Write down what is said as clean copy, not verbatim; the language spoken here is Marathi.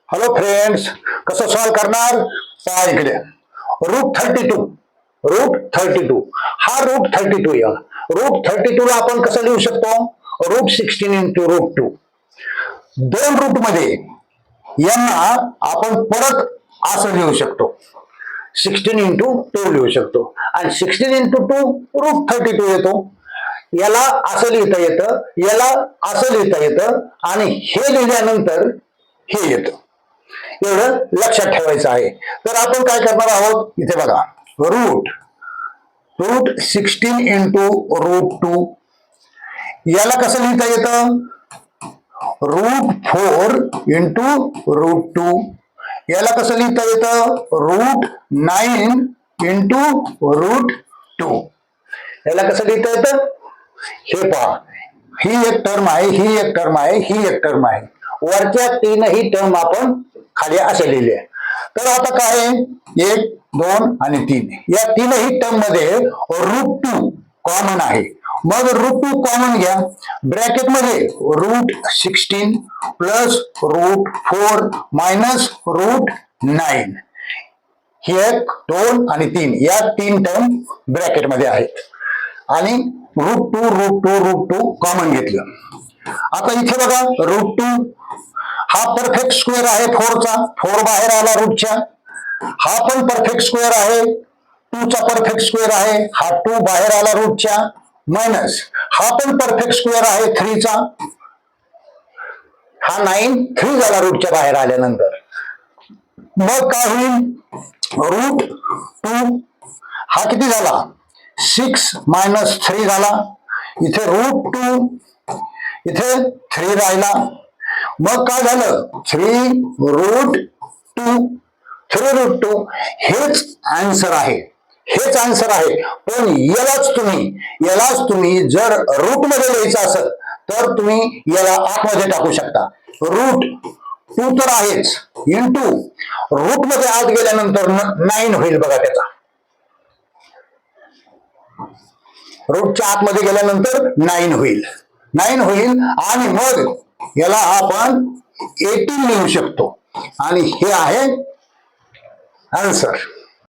हॅलो फ्रेंड्स, कसं सॉल्व करणार पहा इकडे. रूट 32 हा रूट 32 या रूट 32 ला आपण कसं लिहू शकतो? Root 16 into root 2. दोन रूट मध्ये यांना आपण परत असं लिहू शकतो, 16 इंटू 2 लिहू शकतो आणि 16 इंटू 2 रूट 32 येतो. याला असं लिहिता येतं, याला असं लिहिता येतं आणि हे लिहिल्यानंतर हे येतं. एवढं लक्षात ठेवायचं आहे. तर आपण काय करणार आहोत, इथे बघा, रूट 16 इंटू रूट 2 याला कसं लिहिता येतं? रूट 4 इंटू रूट 2 याला कसं लिहिता येतं? रूट 9 इंटू रूट 2 याला कसं लिहिता येतं? हे पहा, ही एक टर्म आहे, ही एक टर्म आहे, ही एक टर्म आहे. वरच्या तीनही टर्म आपण खाली असे लिहिले. तर आता काय, 1 2 आणि 3 या तीनही टर्म मध्ये रूट 2 कॉमन आहे. मग रूट 2 कॉमन घ्या, ब्रॅकेट मध्ये root 16 plus root 4 minus root 9. ही 1 2 आणि 3 या तीन टर्म ब्रॅकेट मध्ये आहेत आणि रूट 2 कॉमन घेतलं. आता इथे बघा, रूट 2 हा परफेक्ट स्क्वेअर आहे 4 चा, 4 बाहेर आला रूटच्या. हा पण परफेक्ट स्क्वेअर आहे, 2 चा परफेक्ट स्क्वेअर आहे, हा 2 बाहेर आला रूटच्या. मायनस हा पण परफेक्ट स्क्वेअर आहे 3 चा, हा 9 3 झाला रूटच्या बाहेर आल्यानंतर. मग काय होईल? रूट 2 हा किती झाला? 6 मायनस 3 झाला. इथे रूट 2 इथे 3 राहिला. मग काय झालं? 3 रूट 2 हेच आन्सर आहे, हेच आन्सर आहे. पण यालाच तुम्ही जर रूट मध्ये लिहायचं असेल तर तुम्ही याला आतमध्ये टाकू शकता. रूट 2 तर आहेच, इंटू रूट मध्ये आत गेल्यानंतर 9 होईल बघा. त्याचा रूटच्या आतमध्ये गेल्यानंतर 9 होईल आणि मग याला आपण 18 लिहू शकतो आणि हे आहे आन्सर.